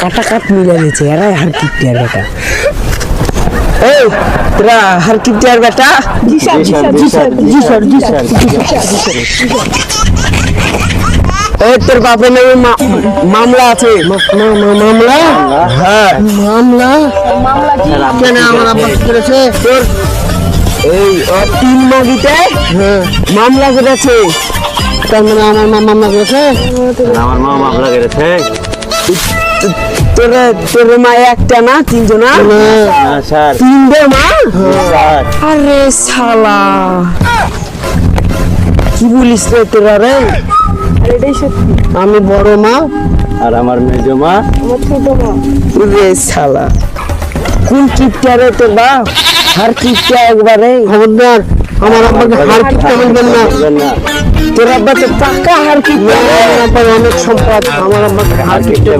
কাটা কাট মিলে দিয়েছে এরাই হার কিপ্টিয়ার বেটা। এই তোরা হার কিপ্টিয়ার বেটা? জি স্যার জি স্যার জি স্যার জি স্যার জি স্যার এই তোর বাপের নামে মামলা আছে। মামলা? হ্যাঁ মামলা। কেন আমার আব্বা কি করেছে? তোর এই 3 মাগিতে মামলা করেছে। তার মানে আমার মা মামলা করেছে? আমার মা মামলা করেছে। তোর মা একটা না 3 জনা? না স্যার, 3 মা? স্যার আরে শালা কি বলিস রে তোরা রে? এটাই সত্যি। আমি বড় মা আর আমার মেজো মা। আমার ছোট মা। রে শালা কোন কিপটা রে তোর বাপ? হার কিপটা একবারে খবরদার আমার আব্বাকে হার কিপটা বলবেন না। তোর আব্বা তো পাকা হার কিপটা, অনেক সম্পদ। আমার আব্বাকে হার কিপটা